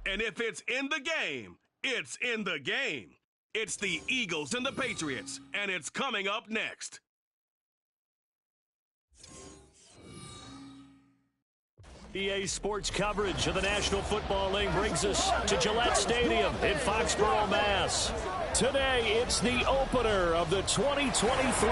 And if it's in the game, it's in the game. It's the Eagles and the Patriots, and it's coming up next. EA Sports coverage of the National Football League brings us to Gillette Stadium in Foxborough, Mass. Today, it's the opener of the 2023.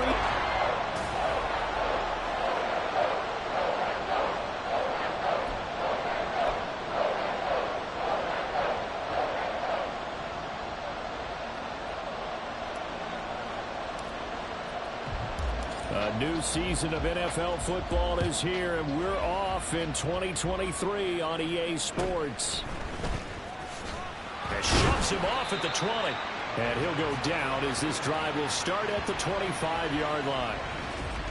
A new season of NFL football is here, and we're off in 2023 on EA Sports. And shoves him off at the 20. And he'll go down as this drive will start at the 25-yard line.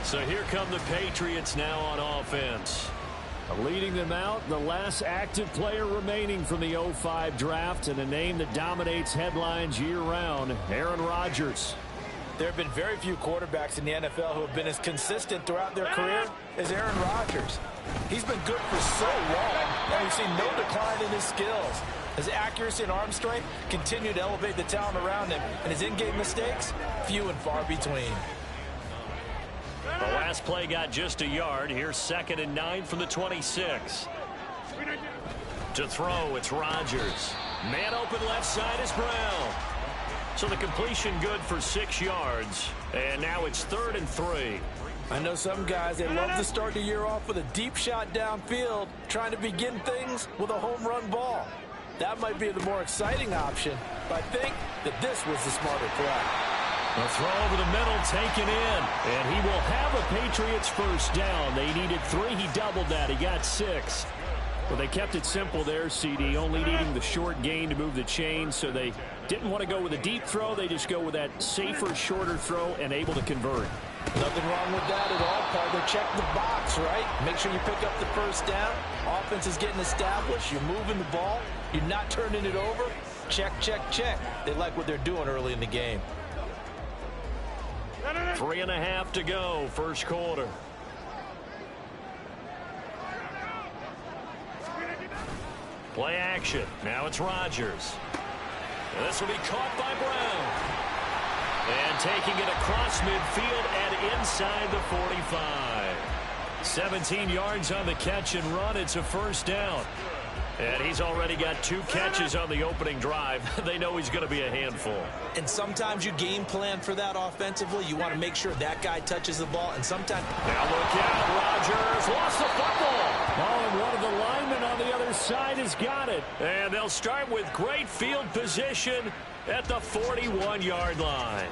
So here come the Patriots now on offense. Leading them out, the last active player remaining from the 05 draft, and a name that dominates headlines year-round, Aaron Rodgers. There have been very few quarterbacks in the NFL who have been as consistent throughout their career as Aaron Rodgers. He's been good for so long, and we've seen no decline in his skills. His accuracy and arm strength continue to elevate the talent around him, and his in-game mistakes, few and far between. The last play got just a yard. Here's 2nd and 9 from the 26. To throw, it's Rodgers. Man open left side is Brown. So the completion good for 6 yards. And now it's 3rd and 3. I know some guys, they love to start the year off with a deep shot downfield, trying to begin things with a home run ball. That might be the more exciting option, but I think that this was the smarter play. A throw over the middle taken in, and he will have a Patriots first down. They needed 3. He doubled that. He got 6. Well, they kept it simple there, CD, only needing the short gain to move the chain, so they didn't want to go with a deep throw. They just go with that safer, shorter throw and able to convert. Nothing wrong with that at all, partner. Check the box, right? Make sure you pick up the first down. Offense is getting established. You're moving the ball. You're not turning it over. Check, check, check. They like what they're doing early in the game. 3.5 to go, first quarter. Play action. Now it's Rodgers. And this will be caught by Brown. And taking it across midfield and inside the 45. 17 yards on the catch and run. It's a first down. And he's already got 2 catches on the opening drive. They know he's going to be a handful. And sometimes you game plan for that offensively. You want to make sure that guy touches the ball. And sometimes... Now look out. Rodgers lost the football. Oh, and one of the linemen on the other side has got it. And they'll start with great field position at the 41-yard line.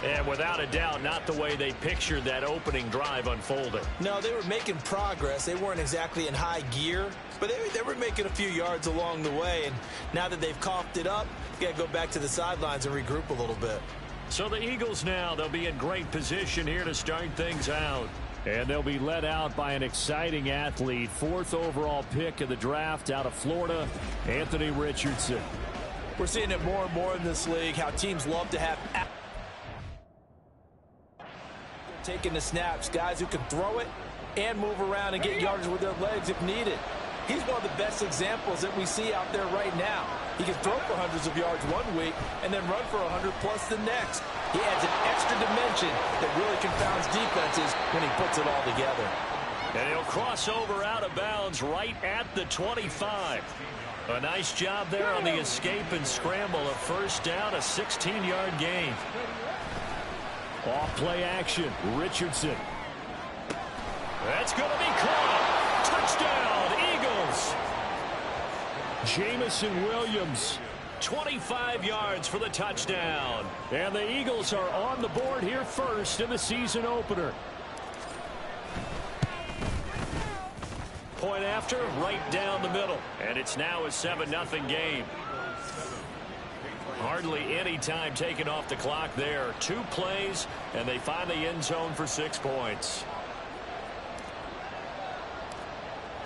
And without a doubt, not the way they pictured that opening drive unfolding. No, they were making progress. They weren't exactly in high gear, but they were making a few yards along the way. And now that they've coughed it up, you got to go back to the sidelines and regroup a little bit. So the Eagles now, they'll be in great position here to start things out. And they'll be led out by an exciting athlete. 4th overall pick of the draft out of Florida, Anthony Richardson. We're seeing it more and more in this league, how teams love to have taking the snaps, guys who can throw it and move around and get yards with their legs if needed. He's one of the best examples that we see out there right now. He can throw for hundreds of yards one week and then run for 100+ the next. He adds an extra dimension that really confounds defenses when he puts it all together. And he'll cross over out of bounds right at the 25. A nice job there on the escape and scramble. A first down, a 16-yard gain. Off play action, Richardson. That's going to be caught. Touchdown, Eagles. Jamison Williams, 25 yards for the touchdown. And the Eagles are on the board here first in the season opener. Point after, right down the middle. And it's now a 7-0 game. Hardly any time taken off the clock there. 2 plays, and they find the end zone for 6 points.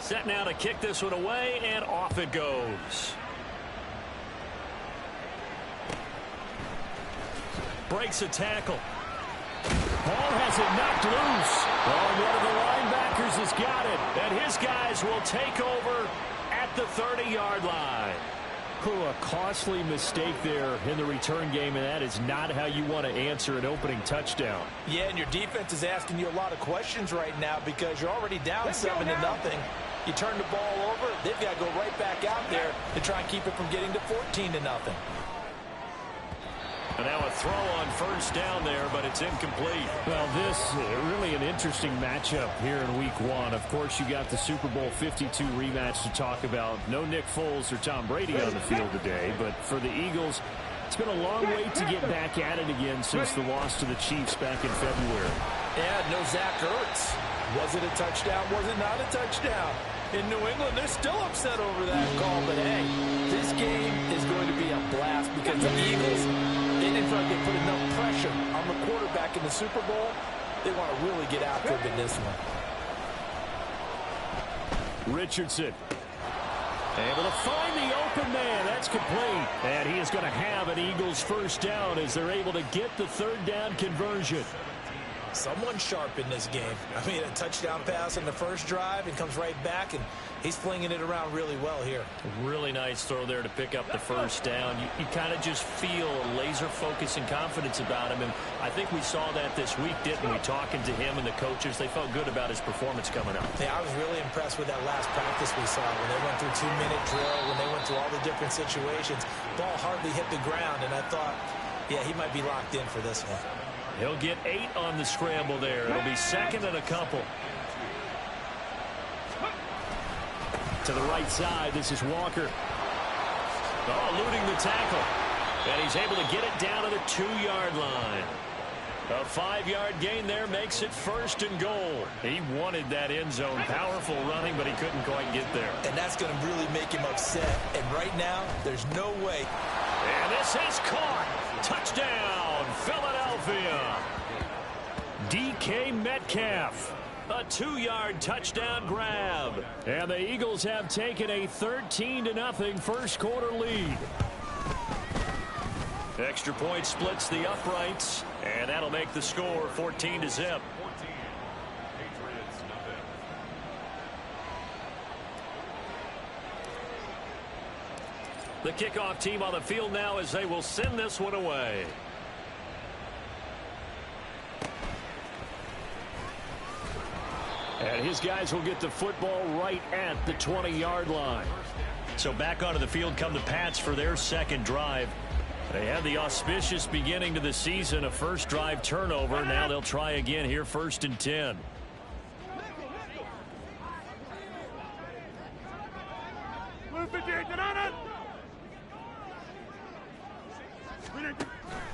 Set now to kick this one away, and off it goes. Breaks a tackle. Ball has it knocked loose. Oh, one of the linebackers has got it. And his guys will take over at the 30-yard line. Crew, a costly mistake there in the return game, and that is not how you want to answer an opening touchdown. Yeah, and your defense is asking you a lot of questions right now because you're already down 7-0. You turn the ball over, they've got to go right back out there to try and keep it from getting to 14-0. And now a throw on first down there, but it's incomplete. Well, this really an interesting matchup here in Week 1. Of course, you got the Super Bowl 52 rematch to talk about. No Nick Foles or Tom Brady on the field today, but for the Eagles, it's been a long wait to get back at it again since the loss to the Chiefs back in February. Yeah, no Zach Ertz. Was it a touchdown? Was it not a touchdown? In New England, they're still upset over that call, but hey, this game is going to be a blast because the Eagles, they didn't feel like they put enough pressure on the quarterback in the Super Bowl. They want to really get after him in this one. Richardson. Able to find the open man. That's complete. And he is going to have an Eagles first down as they're able to get the third down conversion. Someone sharp in this game. I mean, a touchdown pass in the first drive and comes right back, and he's flinging it around really well here. Really nice throw there to pick up the first down. You kind of just feel a laser focus and confidence about him, and I think we saw that this week, didn't we? Talking to him and the coaches, they felt good about his performance coming up. Yeah, I was really impressed with that last practice we saw when they went through 2-minute drill, when they went through all the different situations. Ball hardly hit the ground, and I thought, yeah, he might be locked in for this one. He'll get 8 on the scramble there. It'll be second and a couple. To the right side, this is Walker. Oh, eluding the tackle. And he's able to get it down to the 2-yard line. A 5-yard gain there makes it first and goal. He wanted that end zone. Powerful running, but he couldn't quite get there. And that's going to really make him upset. And right now, there's no way. And this is caught. Touchdown, Philadelphia. DK Metcalf. A 2-yard touchdown grab. And the Eagles have taken a 13-0 first quarter lead. Extra point splits the uprights, and that'll make the score 14-0. The kickoff team on the field now as they will send this one away. And his guys will get the football right at the 20-yard line. So back onto the field come the Pats for their second drive. They had the auspicious beginning to the season, a first drive turnover. Now they'll try again here, first and 10.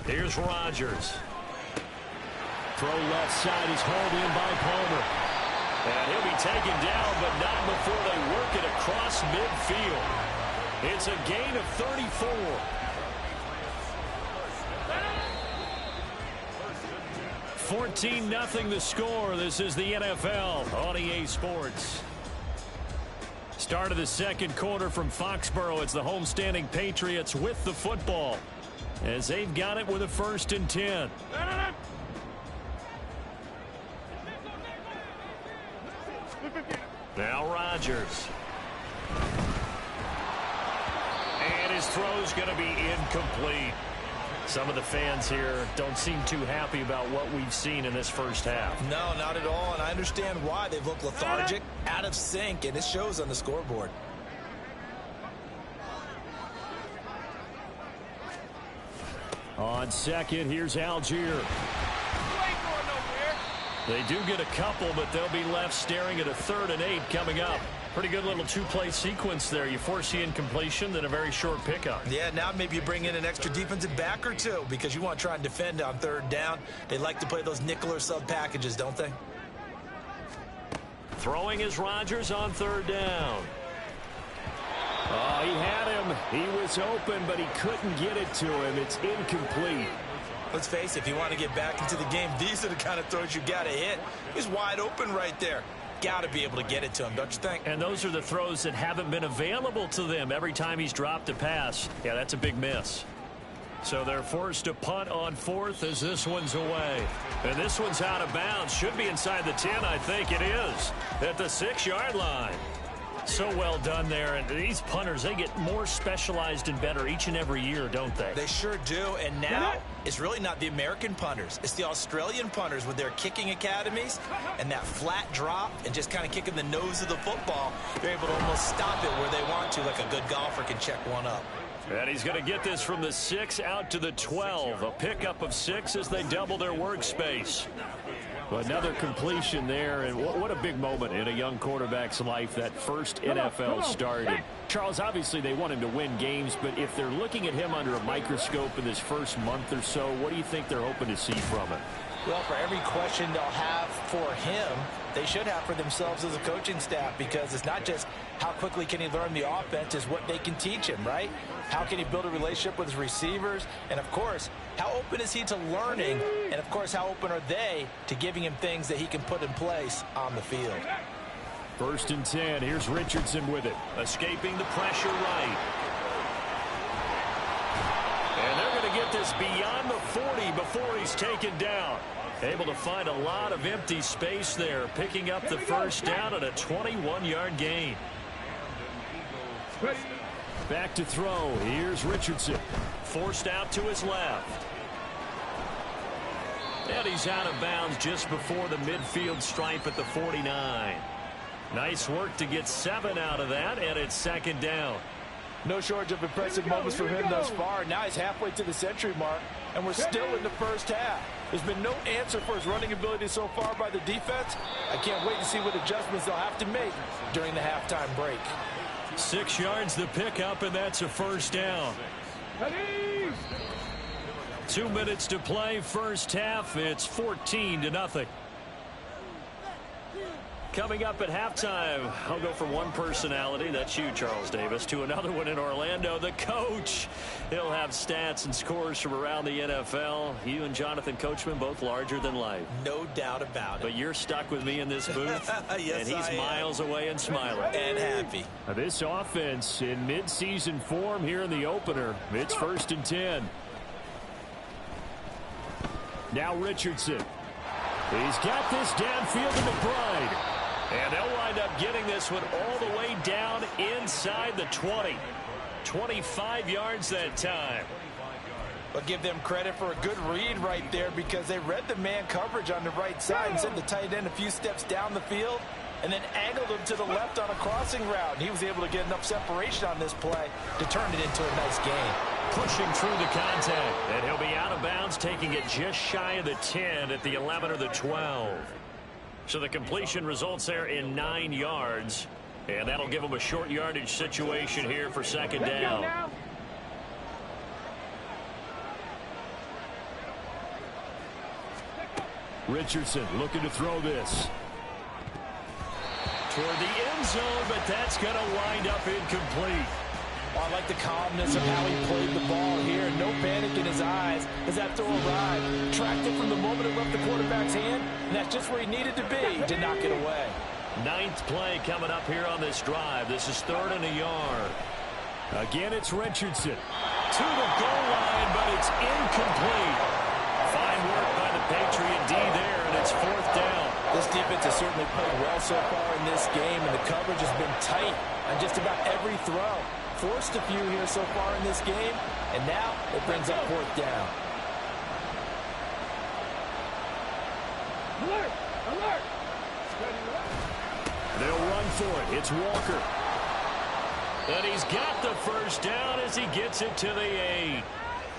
Here's Rodgers. Throw left side is hauled in by Palmer. And he'll be taken down, but not before they work it across midfield. It's a gain of 34. $14-0 the score. This is the NFL on EA Sports. Start of the second quarter from Foxborough. It's the homestanding Patriots with the football as they've got it with a first and 10. Now Rodgers. And his throw's going to be incomplete. Some of the fans here don't seem too happy about what we've seen in this first half. No, not at all, and I understand why. They've looked lethargic, out of sync, and it shows on the scoreboard. On second, here's Algier. They do get a couple, but they'll be left staring at a 3rd and 8 coming up. Pretty good little 2-play sequence there. You force the incompletion, then a very short pickup. Yeah, now maybe you bring in an extra defensive back or two because you want to try and defend on 3rd down. They like to play those nickel or sub packages, don't they? Throwing is Rodgers on 3rd down. Oh, he had him. He was open, but he couldn't get it to him. It's incomplete. Let's face it, if you want to get back into the game, these are the kind of throws you got to hit. He's wide open right there. Got to be able to get it to him, don't you think? And those are the throws that haven't been available to them every time he's dropped a pass. Yeah, that's a big miss. So they're forced to punt on 4th as this one's away. And this one's out of bounds. Should be inside the 10, I think it is. At the 6-yard line. So well done there. And these punters, they get more specialized and better each and every year, don't they? They sure do. And now it's really not the American punters. It's the Australian punters with their kicking academies and that flat drop and just kind of kicking the nose of the football. They're able to almost stop it where they want to, like a good golfer can check one up. And he's going to get this from the 6 out to the 12. A pickup of 6 as they double their workspace. Another completion there, and what a big moment in a young quarterback's life, that first NFL start. And Charles, obviously they want him to win games, but if they're looking at him under a microscope in this first month or so, what do you think they're hoping to see from him? Well, for every question they'll have for him, they should have for themselves as a coaching staff, because it's not just how quickly can he learn the offense, it's what they can teach him, right? How can he build a relationship with his receivers? And, of course, how open is he to learning? And, of course, how open are they to giving him things that he can put in place on the field? 1st and 10. Here's Richardson with it. Escaping the pressure right. And they're going to get this beyond the 40 before he's taken down. Able to find a lot of empty space there, picking up the first down at a 21-yard gain. Back to throw. Here's Richardson. Forced out to his left. And he's out of bounds just before the midfield stripe at the 49. Nice work to get 7 out of that, and it's 2nd down. No shortage of impressive moments for him thus far. Now he's halfway to the century mark, and we're still in the first half. There's been no answer for his running ability so far by the defense. I can't wait to see what adjustments they'll have to make during the halftime break. 6 yards the pickup, and that's a first down. 2 minutes to play, first half. It's 14-0. Coming up at halftime, I'll go from one personality, that's you, Charles Davis, to another one in Orlando, the coach. He'll have stats and scores from around the NFL. You and Jonathan Coachman, both larger than life. No doubt about it. But you're stuck with me in this booth, yes, and he's miles away and smiling. And happy. This offense in mid-season form here in the opener. It's 1st and 10. Now Richardson. He's got this downfield to McBride. And they'll wind up getting this one all the way down inside the 20. 25 yards that time. But give them credit for a good read right there, because they read the man coverage on the right side and sent the tight end a few steps down the field and then angled him to the left on a crossing route. And he was able to get enough separation on this play to turn it into a nice gain. Pushing through the contact. And he'll be out of bounds, taking it just shy of the 10 at the 11 or the 12. So the completion results there in 9 yards. And that'll give them a short yardage situation here for 2nd down. Richardson looking to throw this. Toward the end zone, but that's going to wind up incomplete. I like the calmness of how he played the ball here. No panic in his eyes as that throw arrived. Tracked it from the moment it left the quarterback's hand, and that's just where he needed to be to knock it away. 9th play coming up here on this drive. This is 3rd and a yard. Again, it's Richardson. To the goal line, but it's incomplete. Fine work by the Patriot D there, and it's 4th down. This defense has certainly played well so far in this game, and the coverage has been tight on just about every throw. Forced a few here so far in this game, and now it brings up 4th down. Alert! Alert! They'll run for it. It's Walker. And he's got the first down as he gets it to the 8.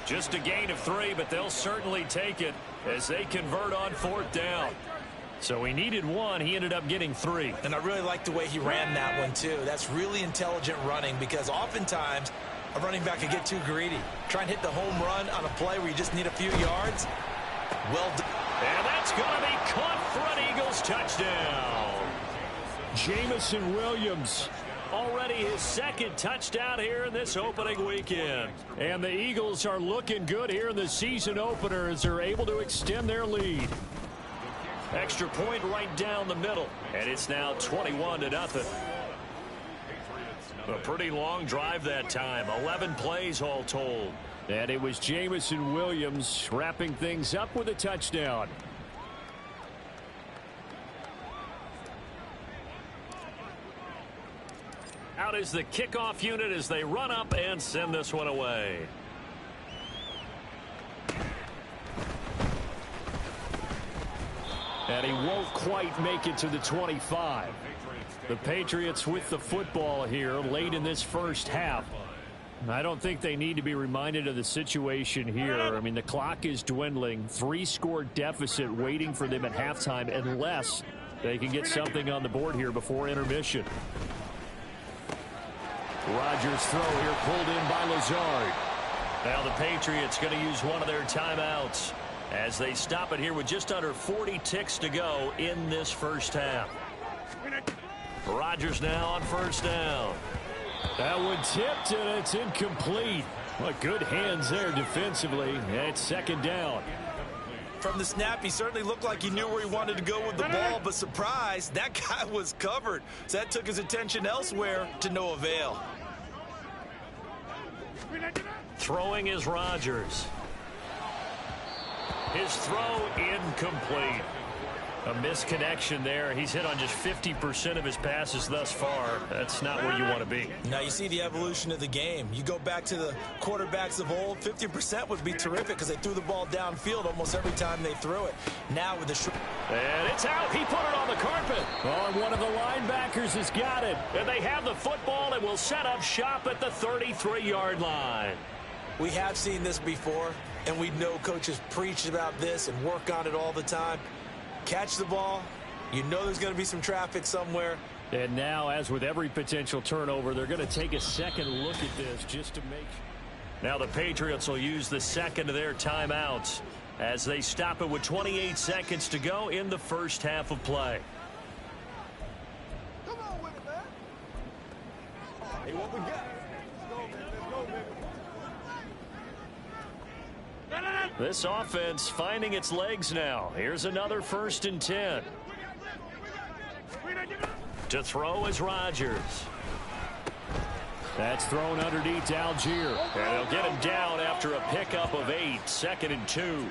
Just a gain of 3, but they'll certainly take it as they convert on 4th down. So he needed 1. He ended up getting 3. And I really like the way he ran that one, too. That's really intelligent running, because oftentimes a running back can get too greedy. Try and hit the home run on a play where you just need a few yards. Well done. And that's going to be caught for an Eagles touchdown. Jamison Williams, already his 2nd touchdown here in this opening weekend. And the Eagles are looking good here in the season opener as they're able to extend their lead. Extra point right down the middle, and it's now 21-0. A pretty long drive that time, 11 plays all told. And it was Jamison Williams wrapping things up with a touchdown. is the kickoff unit as they run up and send this one away. And he won't quite make it to the 25. The Patriots with the football here late in this first half. I don't think they need to be reminded of the situation here. I mean, the clock is dwindling. 3-score deficit waiting for them at halftime unless they can get something on the board here before intermission. Rodgers' throw here pulled in by Lazard. Now the Patriots going to use one of their timeouts as they stop it here with just under 40 ticks to go in this first half. Rodgers now on first down. That one tipped, and it's incomplete. Well, good hands there defensively, and it's second down. From the snap, he certainly looked like he knew where he wanted to go with the ball, but surprise, that guy was covered. So that took his attention elsewhere to no avail. Throwing is Rodgers. His throw incomplete. A misconnection there. He's hit on just 50% of his passes thus far. That's not where you want to be. Now you see the evolution of the game. You go back to the quarterbacks of old, 50% would be terrific because they threw the ball downfield almost every time they threw it. Now with the and it's out. He put it on the carpet. Oh, and one of the linebackers has got it. And they have the football and will set up shop at the 33-yard line. We have seen this before, and we know coaches preach about this and work on it all the time. Catch the ball. You know there's going to be some traffic somewhere. And now, as with every potential turnover, they're going to take a second look at this just to make sure. Now the Patriots will use the second of their timeouts as they stop it with 28 seconds to go in the first half of play. Come on with it, man. Hey, what we got? This offense finding its legs now. Here's another 1st and 10. To throw is Rodgers. That's thrown underneath to Algier. And they'll get him down after a pickup of 8. 2nd and 2.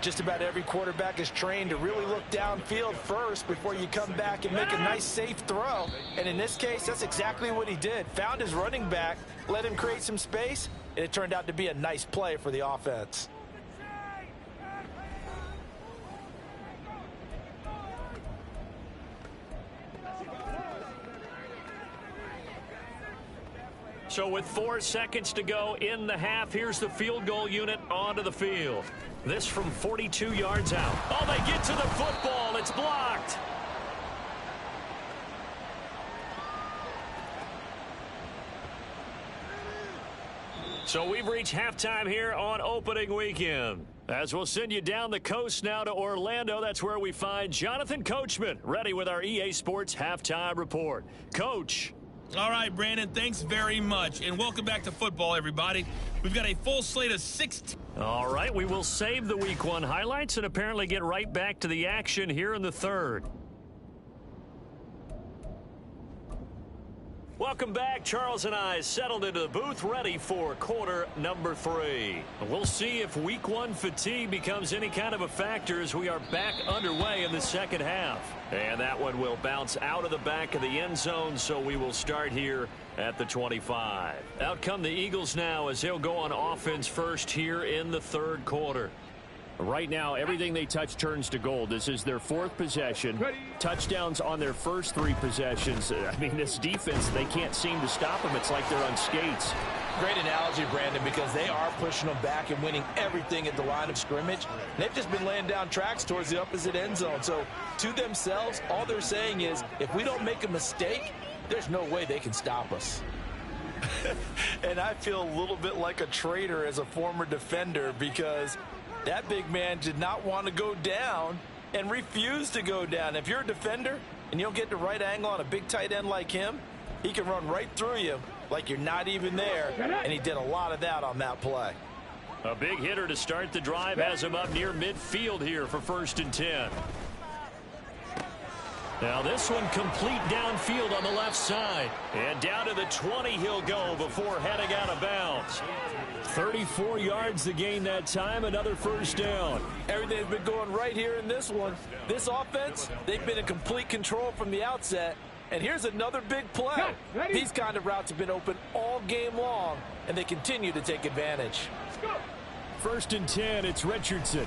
Just about every quarterback is trained to really look downfield first before you come back and make a nice, safe throw. And in this case, that's exactly what he did. Found his running back, let him create some space, and it turned out to be a nice play for the offense. So with 4 seconds to go in the half, here's the field goal unit onto the field. This from 42 yards out. Oh, they get to the football. It's blocked. So we've reached halftime here on opening weekend. As we'll send you down the coast now to Orlando, that's where we find Jonathan Coachman, ready with our EA Sports halftime report. Coach. All right, Brandon, thanks very much. And welcome back to football, everybody. We've got a full slate of 16. All right, we will save the Week 1 highlights and apparently get right back to the action here in the third. Welcome back. Charles and I settled into the booth ready for quarter number 3. We'll see if Week 1 fatigue becomes any kind of a factor as we are back underway in the second half. And that one will bounce out of the back of the end zone, so we will start here at the 25. Out come the Eagles now as they'll go on offense first here in the third quarter. Right now, everything they touch turns to gold. This is their 4th possession. Touchdowns on their first 3 possessions. I mean, this defense, they can't seem to stop them. It's like they're on skates. Great analogy, Brandon, because they are pushing them back and winning everything at the line of scrimmage. They've just been laying down tracks towards the opposite end zone. So, to themselves, all they're saying is, if we don't make a mistake, there's no way they can stop us. And I feel a little bit like a traitor as a former defender because that big man did not want to go down and refused to go down. If you're a defender and you don't get the right angle on a big tight end like him, he can run right through you like you're not even there, and he did a lot of that on that play. A big hitter to start the drive has him up near midfield here for 1st and 10. Now this one complete downfield on the left side. And down to the 20 he'll go before heading out of bounds. 34 yards to gain that time, another first down. Everything's been going right here in this one. This offense, they've been in complete control from the outset, And here's another big play. These kind of routes have been open all game long, and they continue to take advantage. 1st and 10, it's Richardson.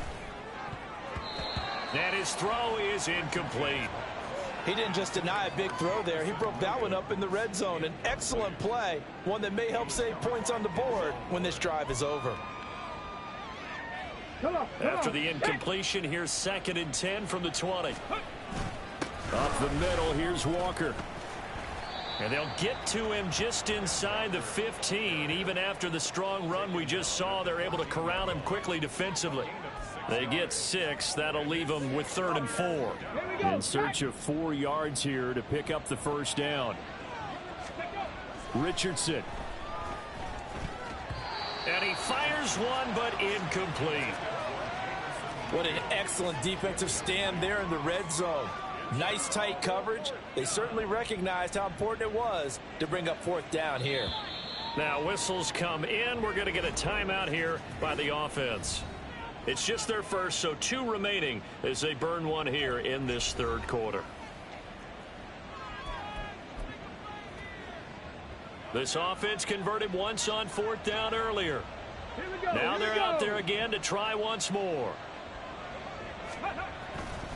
And his throw is incomplete. He didn't just deny a big throw there. He broke that one up in the red zone. An excellent play, one that may help save points on the board when this drive is over. After the incompletion, here's 2nd and 10 from the 20. Up the middle, here's Walker. And they'll get to him just inside the 15. Even after the strong run we just saw, they're able to corral him quickly defensively. They get 6. That'll leave them with 3rd and 4. In search of 4 yards here to pick up the 1st down. Richardson. And he fires one, but incomplete. What an excellent defensive stand there in the red zone. Nice tight coverage. They certainly recognized how important it was to bring up 4th down here. Now whistles come in. We're going to get a timeout here by the offense. It's just their first, so 2 remaining as they burn one here in this 3rd quarter. This offense converted once on 4th down earlier. Now they're out there again to try once more.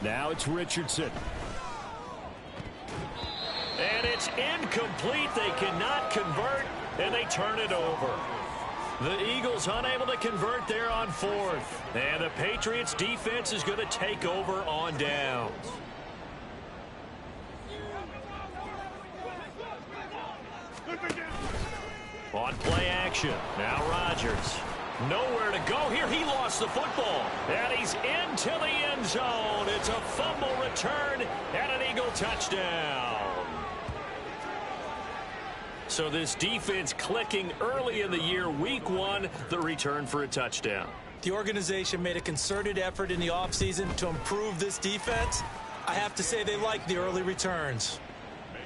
Now it's Richardson. And it's incomplete. They cannot convert, and they turn it over. The Eagles unable to convert there on 4th. And the Patriots defense is going to take over on downs. On play action. Now Rodgers. Nowhere to go here. He lost the football. And he's into the end zone. It's a fumble return and an Eagle touchdown. So this defense clicking early in the year. Week 1, the return for a touchdown. The organization made a concerted effort in the offseason to improve this defense. I have to say they like the early returns.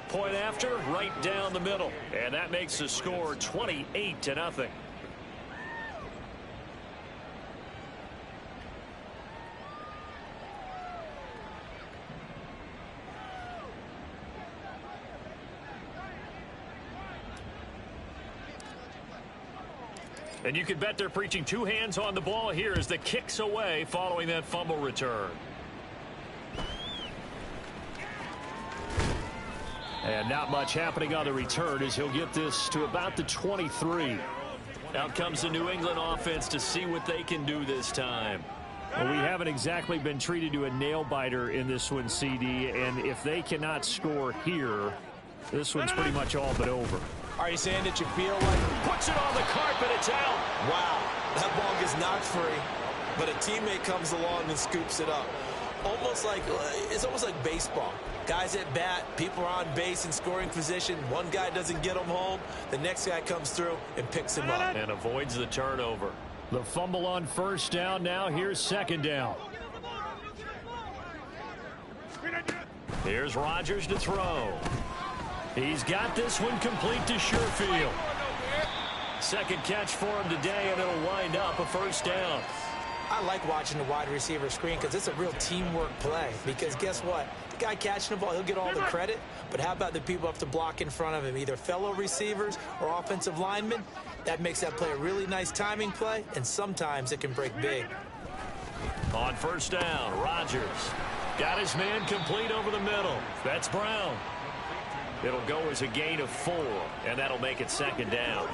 Point after, right down the middle. And that makes the score 28-0. And you can bet they're preaching 2 hands on the ball here as the kick's away following that fumble return. And not much happening on the return as he'll get this to about the 23. Out comes the New England offense to see what they can do this time. Well, we haven't exactly been treated to a nail-biter in this one, CD, and if they cannot score here, this one's pretty much all but over. Are you saying that you feel like... Puts it on the carpet, it's out. Wow, that ball gets knocked free, but a teammate comes along and scoops it up. It's almost like baseball. Guys at bat, people are on base in scoring position. One guy doesn't get him home. The next guy comes through and picks him up. And avoids the turnover. The fumble on 1st down. Now here's 2nd down. Here's Rodgers to throw. He's got this one complete to Sherfield. 2nd catch for him today, and it'll wind up a 1st down. I like watching the wide receiver screen because it's a real teamwork play. Because guess what? The guy catching the ball, he'll get all the credit. But how about the people have to block in front of him, either fellow receivers or offensive linemen? That makes that play a really nice timing play, and sometimes it can break big. On 1st down, Rodgers got his man complete over the middle. That's Brown. It'll go as a gain of 4, and that'll make it 2nd down.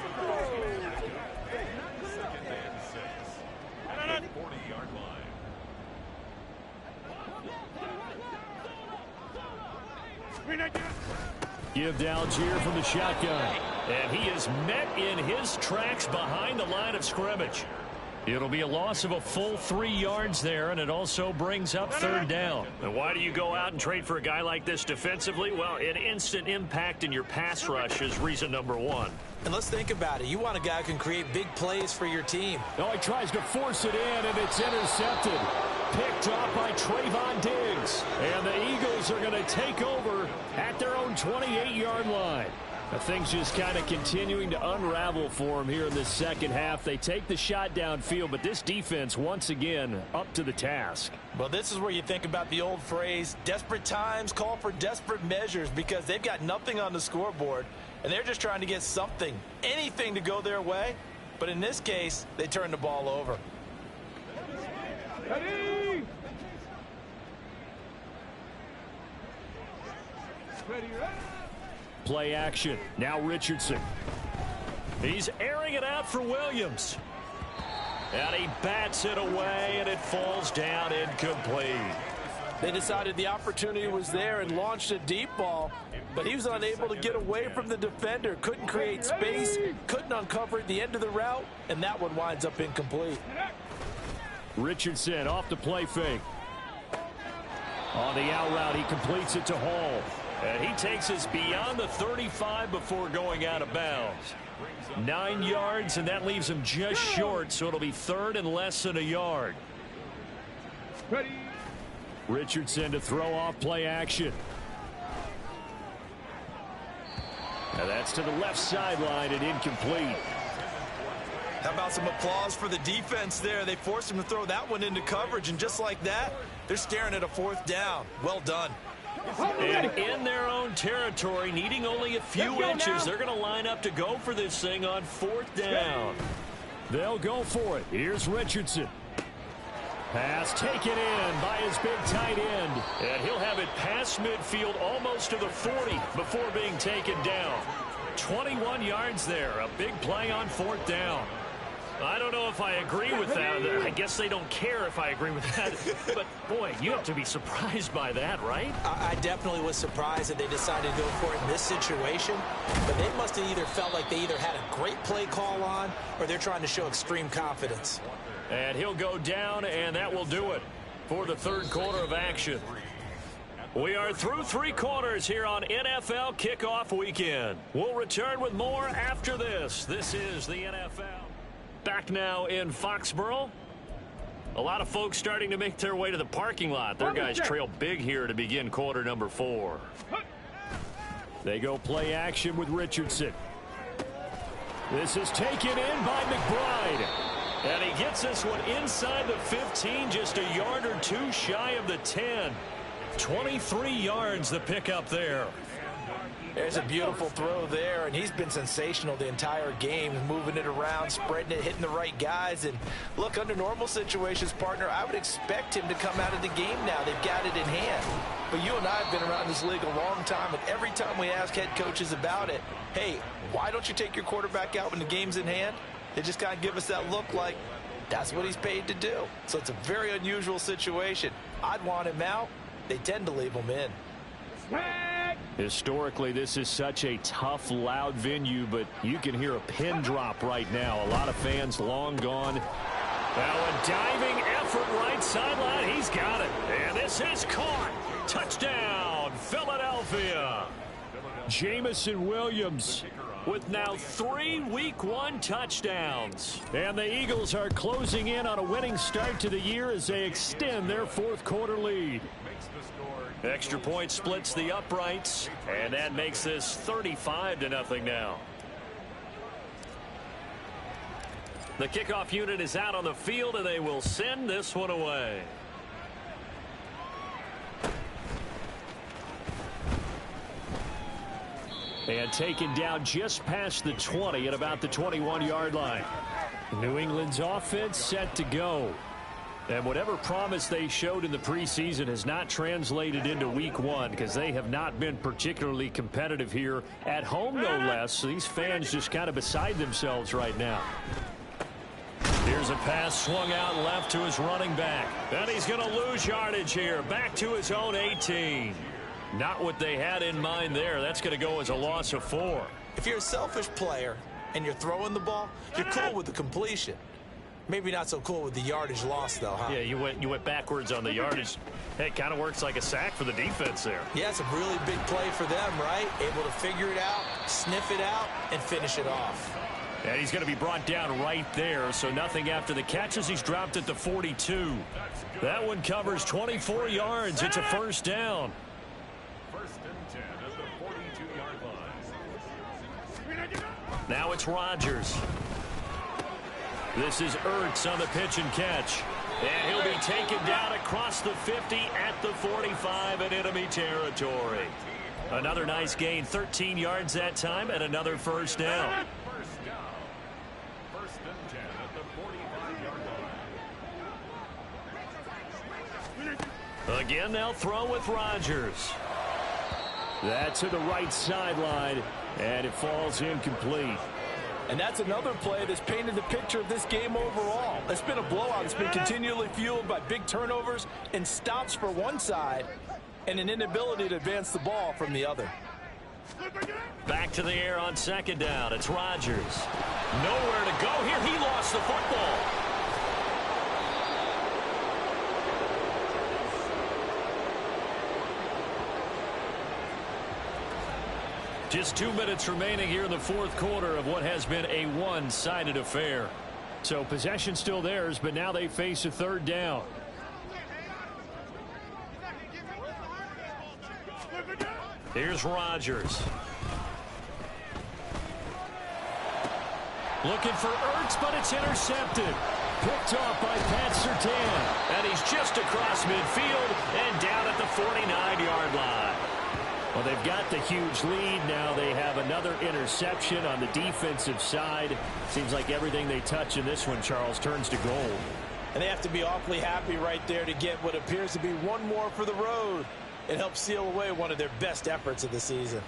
Give to Algier from the shotgun. And he is met in his tracks behind the line of scrimmage. It'll be a loss of a full 3 yards there, and it also brings up 3rd down. And why do you go out and trade for a guy like this defensively? Well, an instant impact in your pass rush is reason number 1. And let's think about it. You want a guy who can create big plays for your team. Oh, he tries to force it in, and it's intercepted. Picked off by Trayvon Diggs. And the Eagles are going to take over at their own 28-yard line. Things just kind of continuing to unravel for them here in this second half. They take the shot downfield, but this defense, once again, up to the task. Well, this is where you think about the old phrase, desperate times call for desperate measures, because they've got nothing on the scoreboard, and they're just trying to get something, anything to go their way. But in this case, they turn the ball over. Ready? Ready, ready. Play action. Now Richardson. He's airing it out for Williams. And he bats it away, and it falls down incomplete. They decided the opportunity was there and launched a deep ball, but he was unable to get away from the defender. Couldn't create space, couldn't uncover at the end of the route, and that one winds up incomplete. Richardson off the play fake. On the out route, he completes it to Hall. And he takes us beyond the 35 before going out of bounds. 9 yards, and that leaves him just short, so it'll be third and less than a yard. Ready. Richardson to throw off play action. Now that's to the left sideline and incomplete. How about some applause for the defense there? They forced him to throw that one into coverage, and just like that, they're staring at a fourth down. Well done. And in their own territory, needing only a few inches, they're going to line up to go for this thing on fourth down. They'll go for it. Here's Richardson. Pass taken in by his big tight end. And he'll have it past midfield almost to the 40 before being taken down. 21 yards there. A big play on fourth down. I don't know if I agree with that. I guess they don't care if I agree with that. But, boy, you have to be surprised by that, right? I definitely was surprised that they decided to go for it in this situation. But they must have either felt like they either had a great play call on or they're trying to show extreme confidence. And he'll go down, and that will do it for the third quarter of action. We are through 3 quarters here on NFL Kickoff Weekend. We'll return with more after this. This is the NFL. Back now in Foxborough. A lot of folks starting to make their way to the parking lot. Their guys trail big here to begin quarter number 4. They go play action with Richardson. This is taken in by McBride. And he gets this one inside the 15, just a yard or two shy of the 10. 23 yards the pickup there. There's a beautiful throw there, and he's been sensational the entire game, moving it around, spreading it, hitting the right guys. And look, under normal situations, partner, I would expect him to come out of the game now. They've got it in hand. But you and I have been around this league a long time, and every time we ask head coaches about it, hey, why don't you take your quarterback out when the game's in hand? They just kind of give us that look like that's what he's paid to do. So it's a very unusual situation. I'd want him out. They tend to leave him in. Historically, this is such a tough, loud venue, but you can hear a pin drop right now. A lot of fans long gone. Now a diving effort right sideline. He's got it. And this is caught. Touchdown, Philadelphia. Jamison Williams with now 3 Week 1 touchdowns. And the Eagles are closing in on a winning start to the year as they extend their fourth quarter lead. Extra point splits the uprights, and that makes this 35-0 now. The kickoff unit is out on the field, and they will send this one away. And taken down just past the 20 at about the 21-yard line. New England's offense set to go. And whatever promise they showed in the preseason has not translated into Week 1 because they have not been particularly competitive here at home, no less. So these fans just kind of beside themselves right now. Here's a pass swung out left to his running back. And he's going to lose yardage here. Back to his own 18. Not what they had in mind there. That's going to go as a loss of 4. If you're a selfish player and you're throwing the ball, you're cool with the completion. Maybe not so cool with the yardage loss, though, huh? Yeah, you went backwards on the yardage. Hey, it kind of works like a sack for the defense there. Yeah, it's a really big play for them, right? Able to figure it out, sniff it out, and finish it off. And he's going to be brought down right there, so nothing after the catches. He's dropped at the 42. That one covers 24 yards. It's a first down. First and 10 at the 42-yard line. Now it's Rodgers. This is Ertz on the pitch and catch. And he'll be taken down across the 50 at the 45 in enemy territory. Another nice gain, 13 yards that time, and another first down. First and 10 at the 45-yard line. Again, they'll throw with Rodgers. That's to the right sideline, and it falls incomplete. And that's another play that's painted the picture of this game overall. It's been a blowout. It's been continually fueled by big turnovers and stops for one side and an inability to advance the ball from the other. Back to the air on second down. It's Rodgers. Nowhere to go here. He lost the football. Just 2 minutes remaining here in the fourth quarter of what has been a one-sided affair. So possession still theirs, but now they face a third down. Here's Rodgers. Looking for Ertz, but it's intercepted. Picked off by Pat Surtain. And he's just across midfield and down at the 49-yard line. Well, they've got the huge lead. Now they have another interception on the defensive side. Seems like everything they touch in this one, Charles, turns to gold. And they have to be awfully happy right there to get what appears to be one more for the road. It helps seal away one of their best efforts of the season.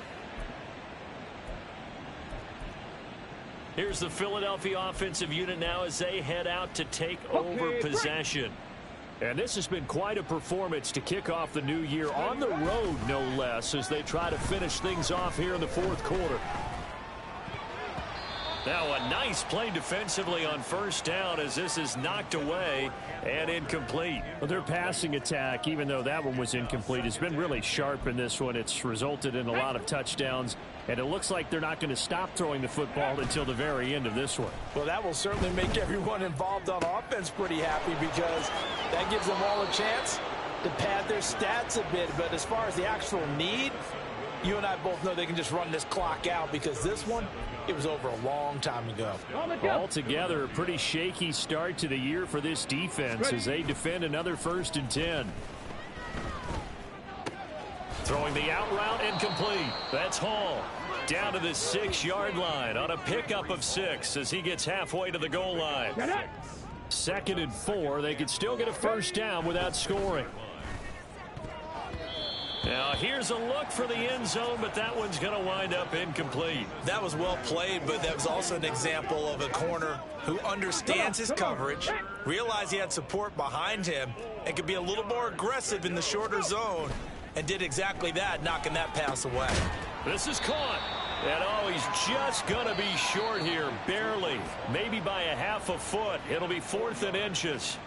Here's the Philadelphia offensive unit now as they head out to take over possession. And this has been quite a performance to kick off the new year on the road, no less, as they try to finish things off here in the fourth quarter. Now a nice play defensively on first down as this is knocked away and incomplete. Well, their passing attack, even though that one was incomplete, has been really sharp in this one. It's resulted in a lot of touchdowns, and it looks like they're not going to stop throwing the football until the very end of this one. Well, that will certainly make everyone involved on offense pretty happy because that gives them all a chance to pad their stats a bit. But as far as the actual need, you and I both know they can just run this clock out because this one, it was over a long time ago. Altogether, a pretty shaky start to the year for this defense as they defend another 1st and 10. Throwing the out route incomplete. That's Hall. Down to the 6-yard line on a pickup of 6 as he gets halfway to the goal line. 2nd and 4. They could still get a first down without scoring. Now here's a look for the end zone, but that one's going to wind up incomplete. That was well played, but that was also an example of a corner who understands his coverage, realized he had support behind him, and could be a little more aggressive in the shorter zone, and did exactly that, knocking that pass away. This is caught. And oh, he's just going to be short here, barely, maybe by a half a foot. It'll be 4th and inches.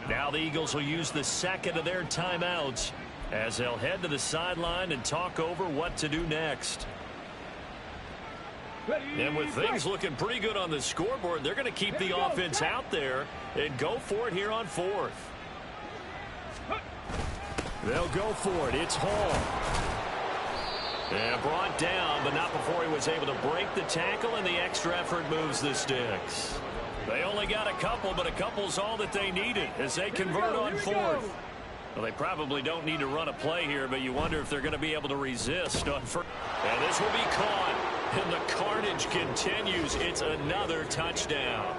Now the Eagles will use the second of their timeouts as they'll head to the sideline and talk over what to do next. And with things looking pretty good on the scoreboard, they're going to keep the offense out there and go for it here on 4th. They'll go for it. It's Hall. And brought down, but not before he was able to break the tackle, and the extra effort moves the sticks. They only got a couple, but a couple's all that they needed as they convert on 4th. Well, they probably don't need to run a play here, but you wonder if they're going to be able to resist on first. And this will be caught, and the carnage continues. It's another touchdown.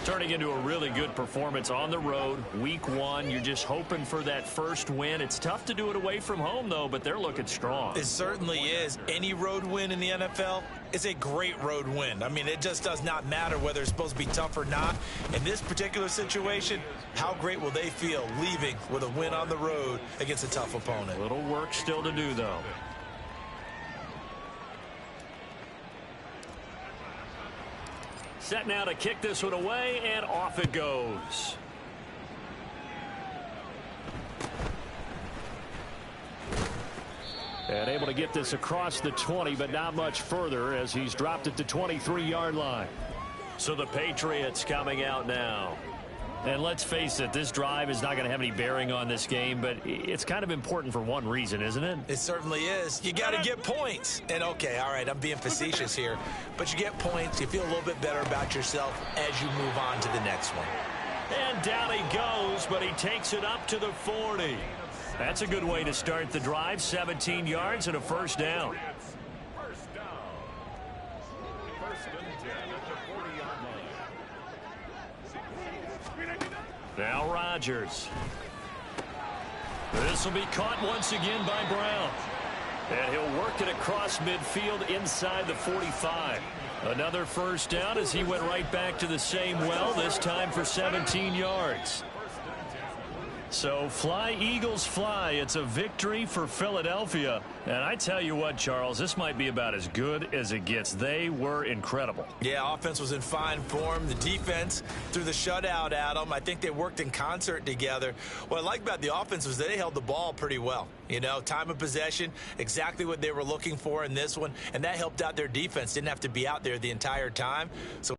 Turning into a really good performance on the road. Week 1, you're just hoping for that first win. It's tough to do it away from home, though, but they're looking strong. It certainly is. Any road win in the NFL is a great road win. I mean, it just does not matter whether it's supposed to be tough or not. In this particular situation, how great will they feel leaving with a win on the road against a tough opponent? Little work still to do, though. Set now to kick this one away, and off it goes. And able to get this across the 20, but not much further as he's dropped it to 23-yard line. So the Patriots coming out now. And let's face it, this drive is not going to have any bearing on this game, but it's kind of important for one reason, isn't it? It certainly is. You got to get points. And, okay, all right, I'm being facetious here, but you get points, you feel a little bit better about yourself as you move on to the next one. And down he goes, but he takes it up to the 40. That's a good way to start the drive, 17 yards and a first down. Now Rodgers. This will be caught once again by Brown. And he'll work it across midfield inside the 45. Another first down as he went right back to the same well, this time for 17 yards. So fly, Eagles, fly. It's a victory for Philadelphia. And I tell you what, Charles, this might be about as good as it gets. They were incredible. Yeah, offense was in fine form. The defense threw the shutout at them. I think they worked in concert together. What I like about the offense was they held the ball pretty well. You know, time of possession, exactly what they were looking for in this one. And that helped out their defense. Didn't have to be out there the entire time. So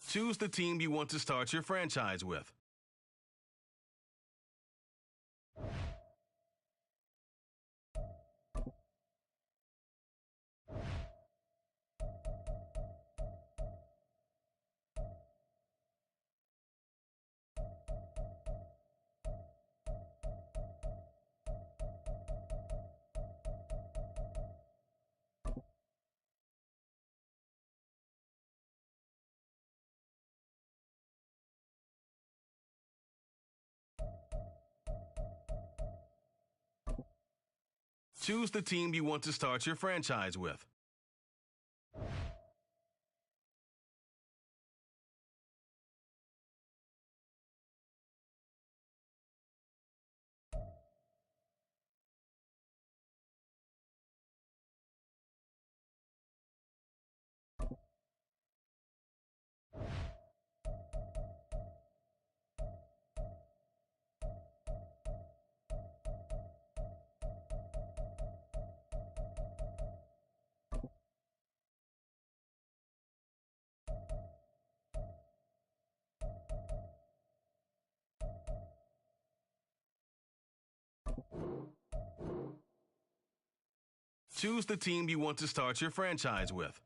Choose the team you want to start your franchise with. Choose the team you want to start your franchise with. Choose the team you want to start your franchise with.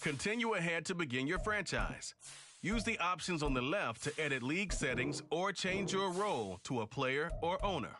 Continue ahead to begin your franchise. Use the options on the left to edit league settings or change your role to a player or owner.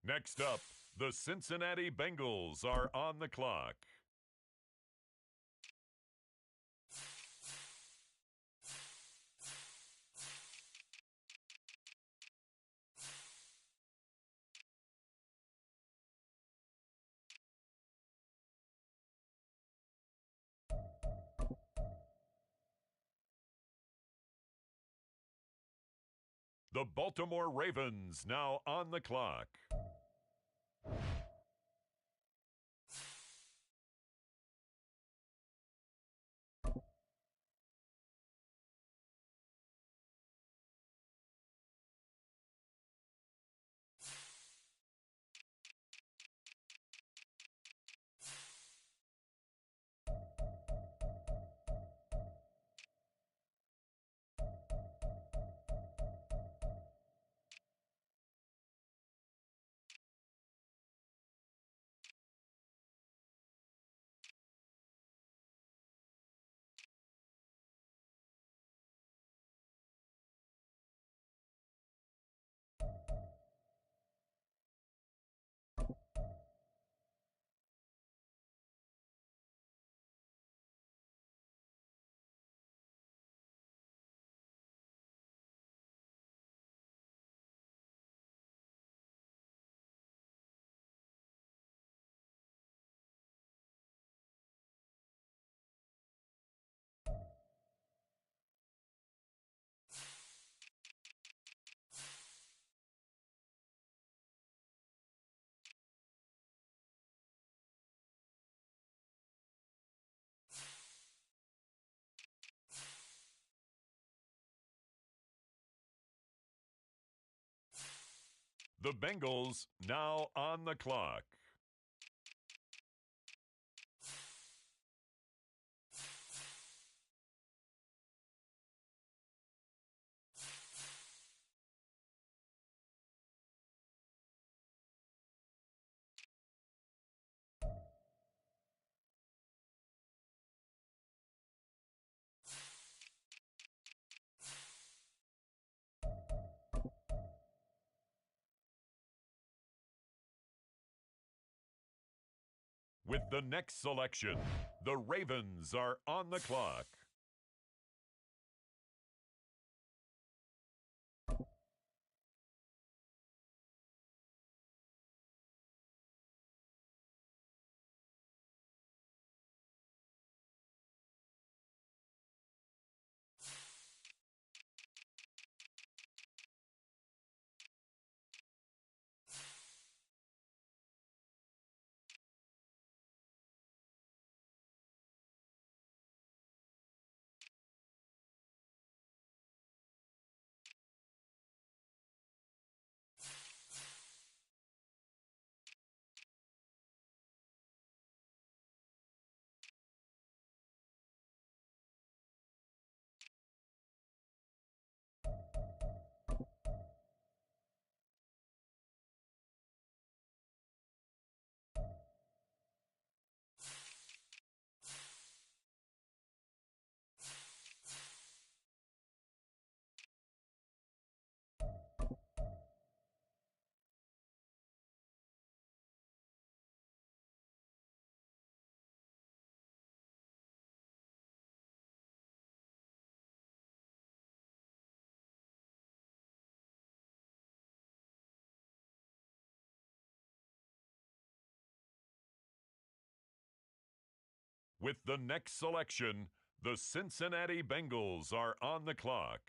Next up, the Cincinnati Bengals are on the clock. The Baltimore Ravens now on the clock. The Bengals now on the clock. With the next selection, the Ravens are on the clock. With the next selection, the Cincinnati Bengals are on the clock.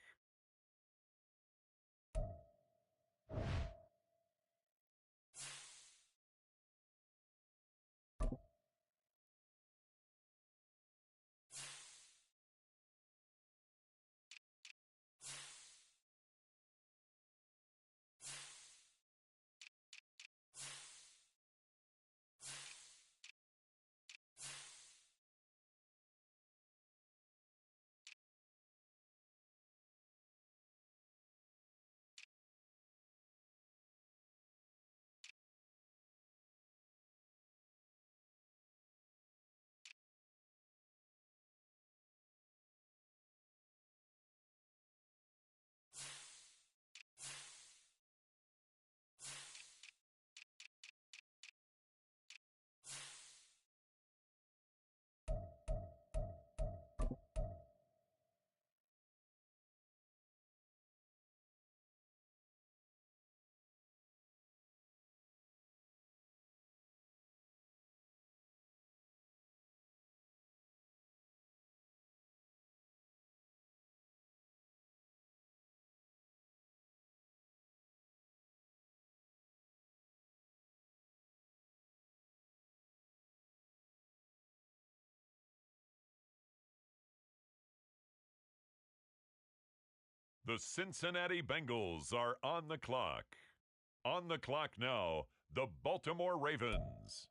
The Cincinnati Bengals are on the clock. On the clock now, the Baltimore Ravens.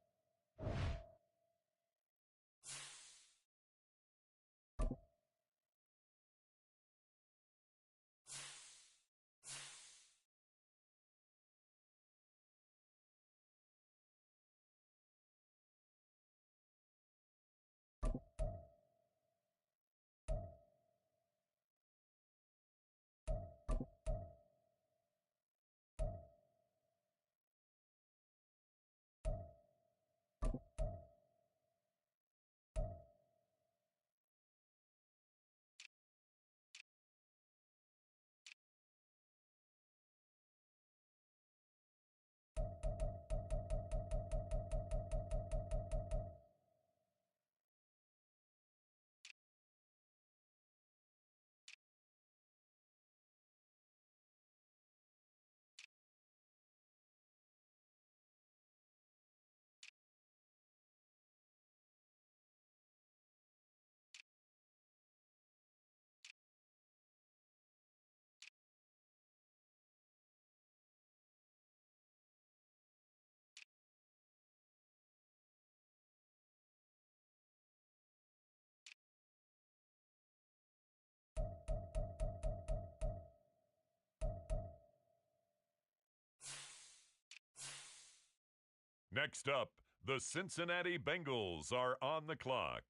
Next up, the Cincinnati Bengals are on the clock.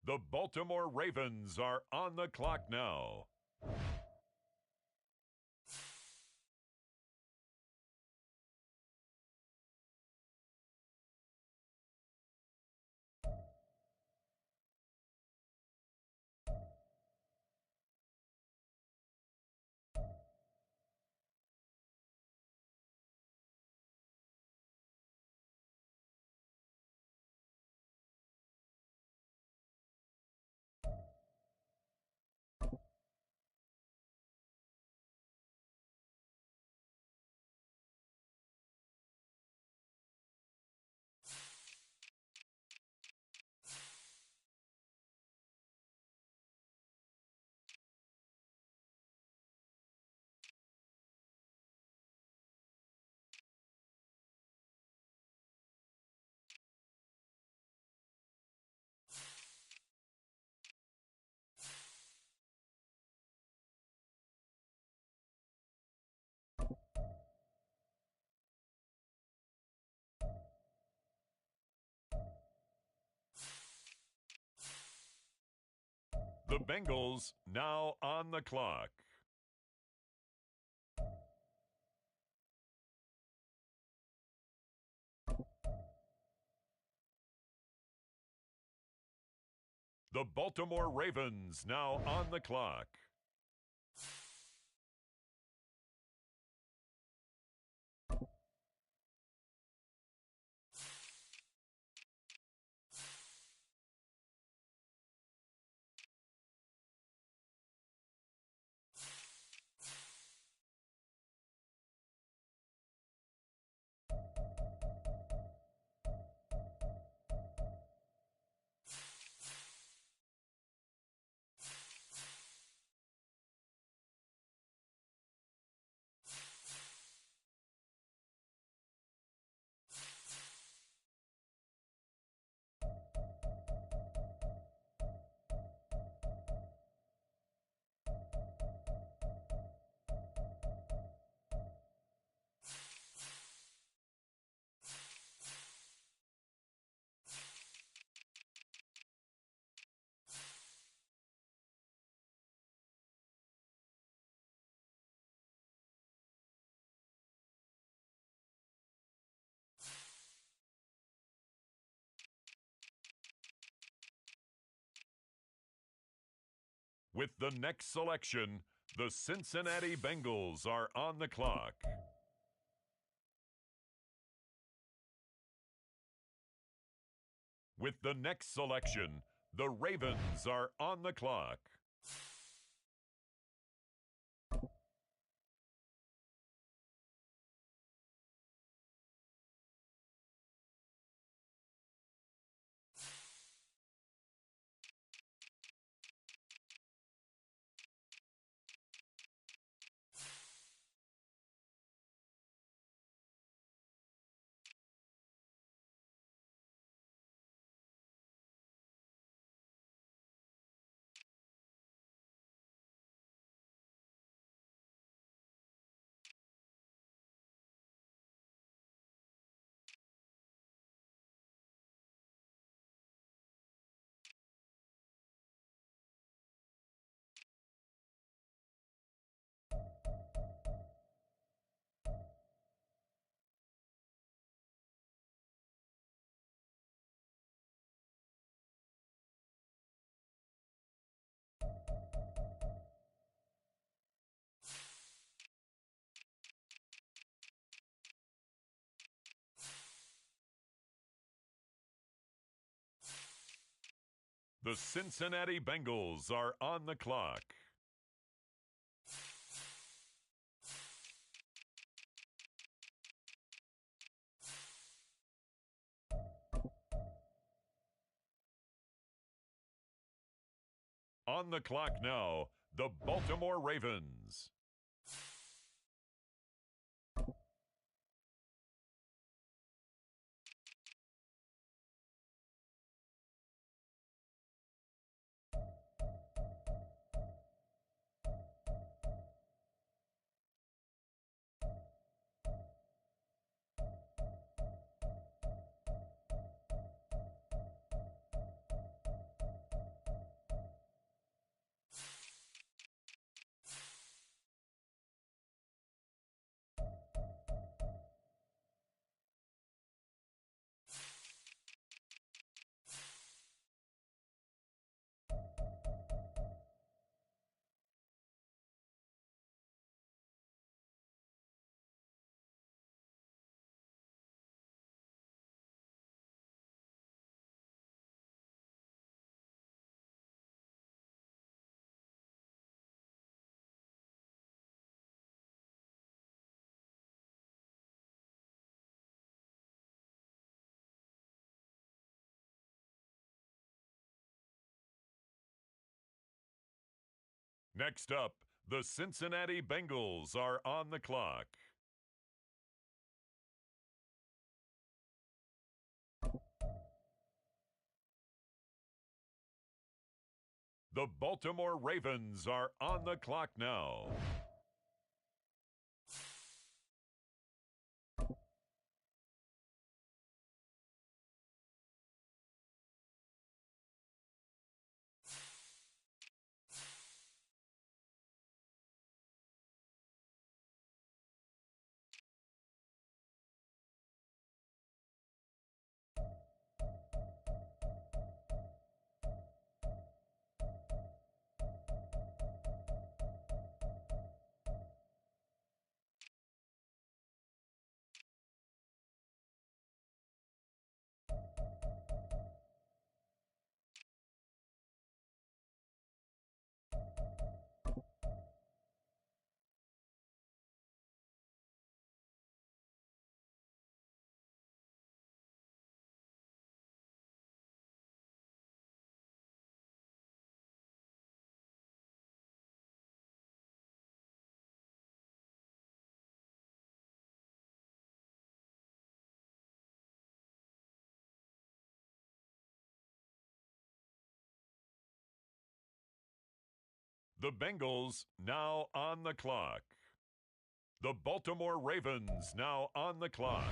The Baltimore Ravens are on the clock now. The Bengals now on the clock. The Baltimore Ravens now on the clock. With the next selection, the Cincinnati Bengals are on the clock. With the next selection, the Ravens are on the clock. The Cincinnati Bengals are on the clock. On the clock now, the Baltimore Ravens. Next up, the Cincinnati Bengals are on the clock. The Baltimore Ravens are on the clock now. The Bengals now on the clock. The Baltimore Ravens now on the clock.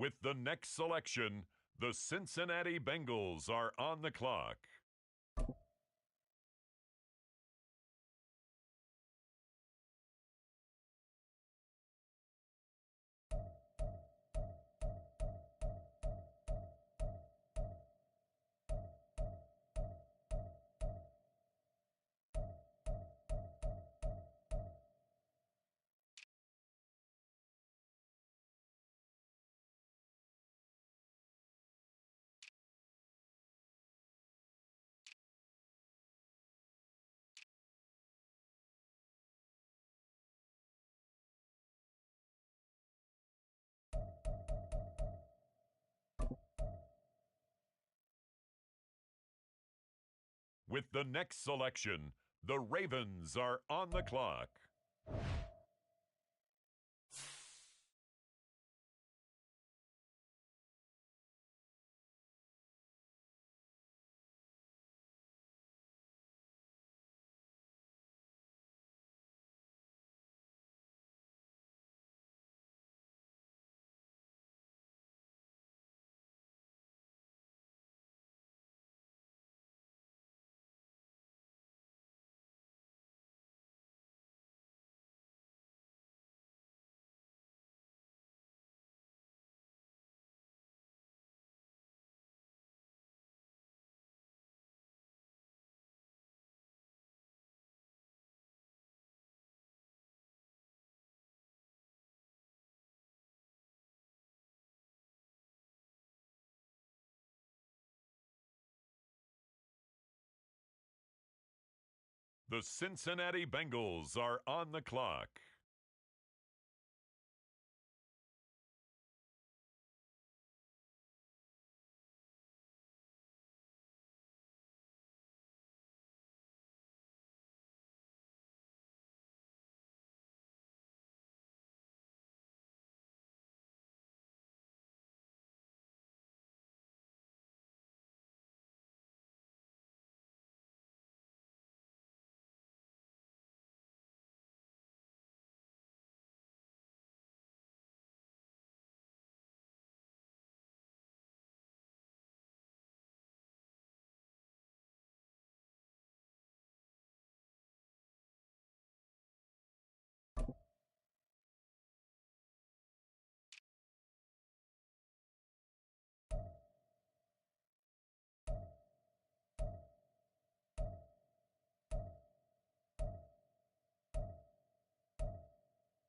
With the next selection, the Cincinnati Bengals are on the clock. With the next selection, the Ravens are on the clock. The Cincinnati Bengals are on the clock.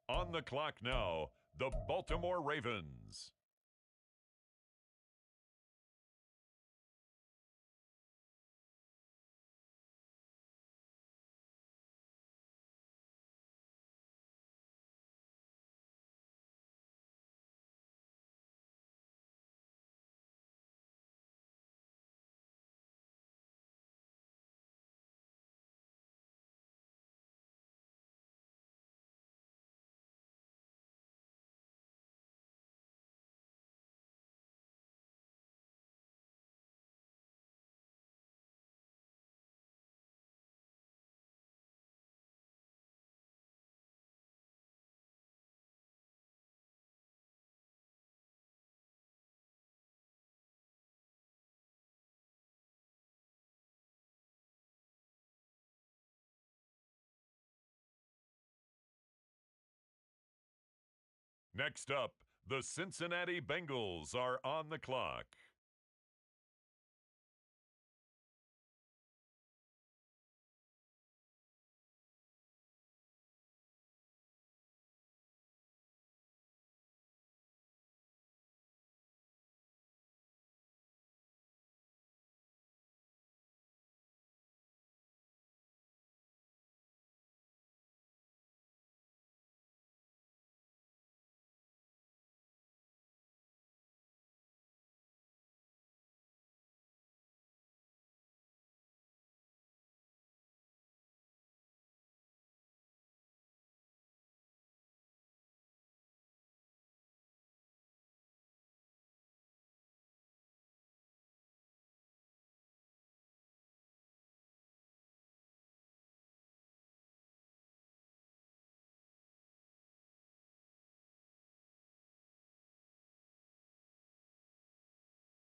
On the clock now, the Baltimore Ravens. Next up, the Cincinnati Bengals are on the clock.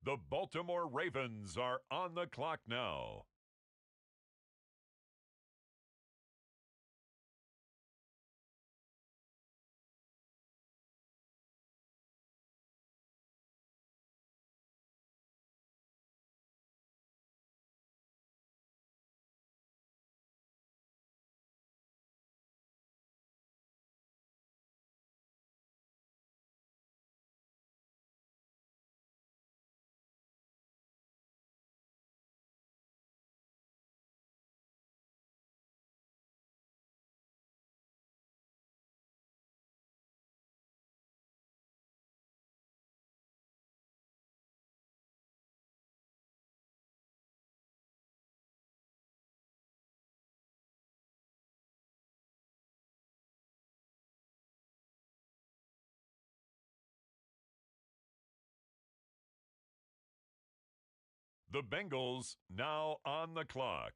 The Baltimore Ravens are on the clock now. The Bengals now on the clock.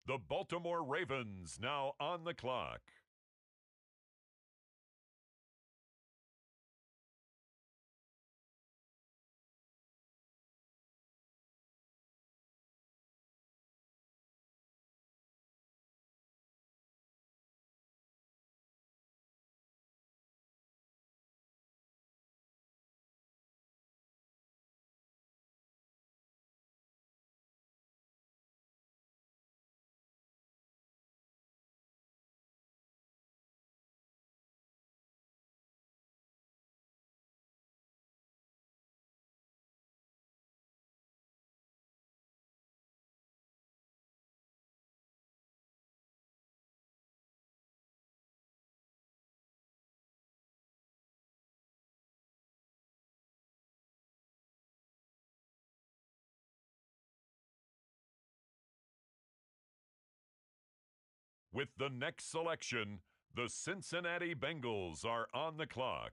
The Baltimore Ravens now on the clock. With the next selection, the Cincinnati Bengals are on the clock.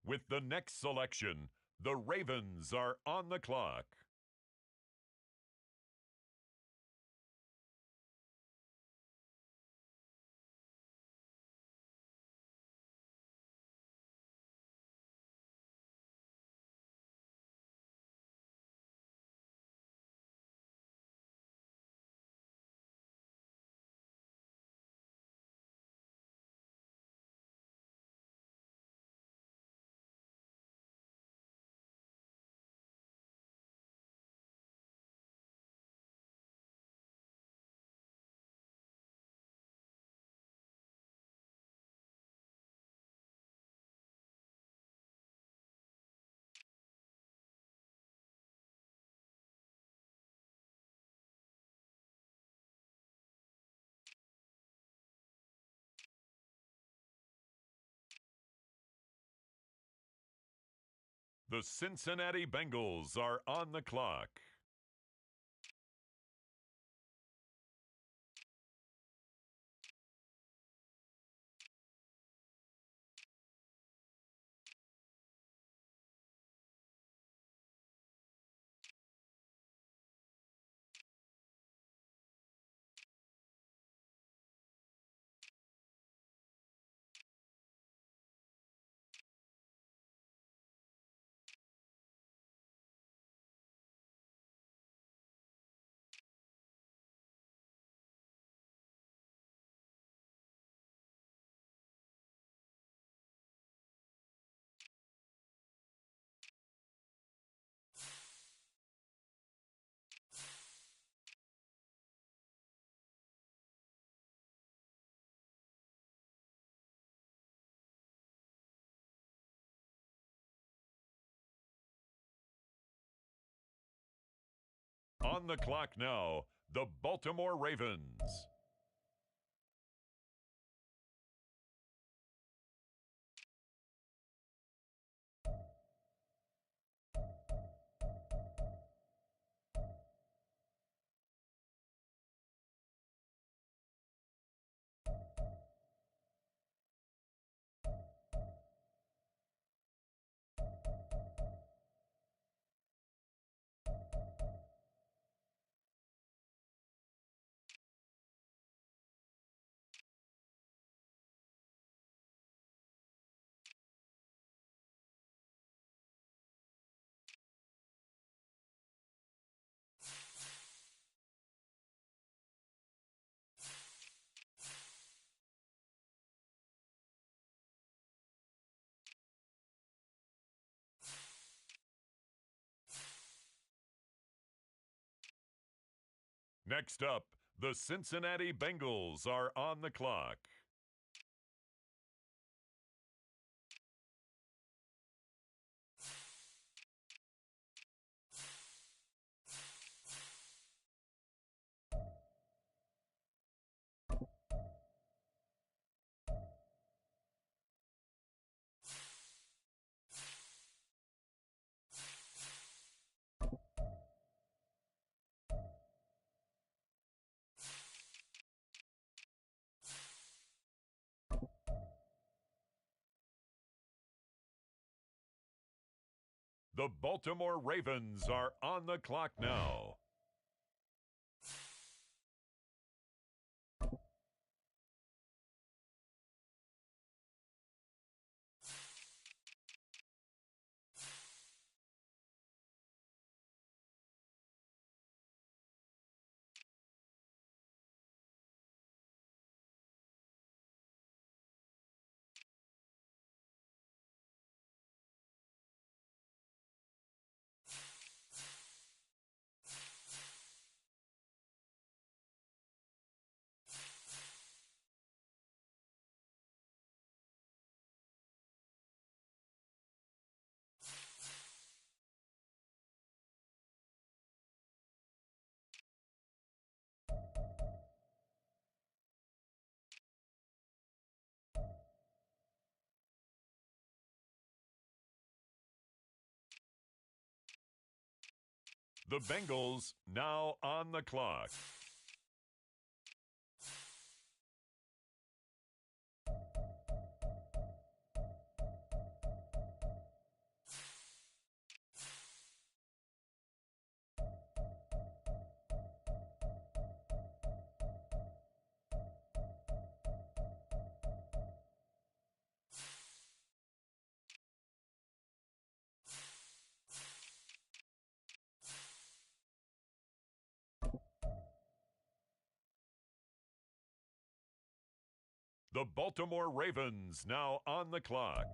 With the next selection, the Ravens are on the clock. The Cincinnati Bengals are on the clock. On the clock now, the Baltimore Ravens. Next up, the Cincinnati Bengals are on the clock. The Baltimore Ravens are on the clock now. The Bengals now on the clock. The Baltimore Ravens now on the clock.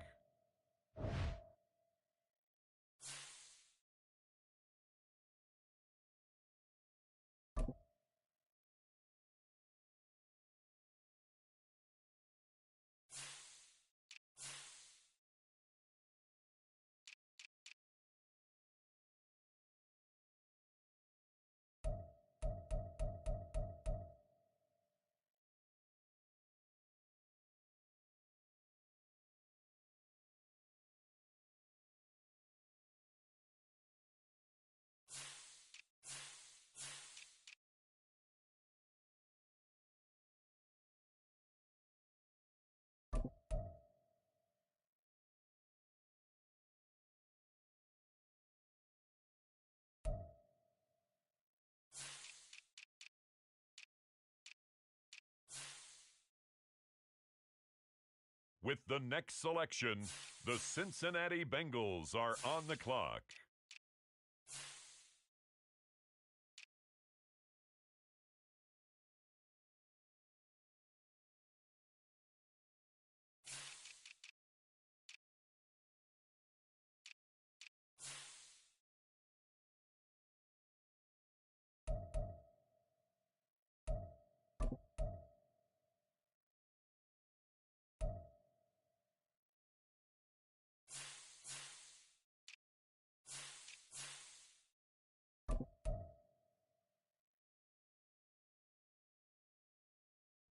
With the next selection, the Cincinnati Bengals are on the clock.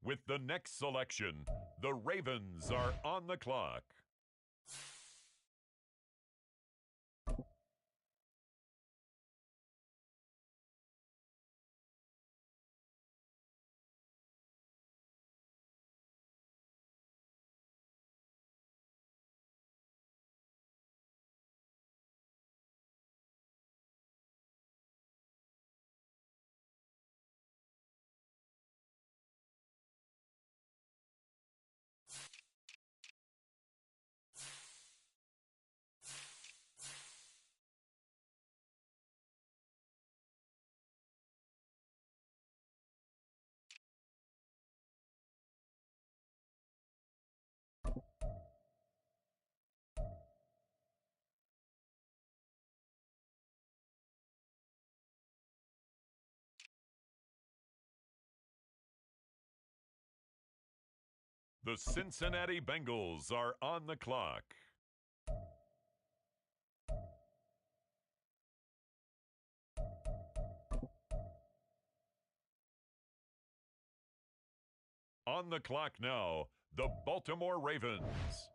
With the next selection, the Ravens are on the clock. The Cincinnati Bengals are on the clock. On the clock now, the Baltimore Ravens.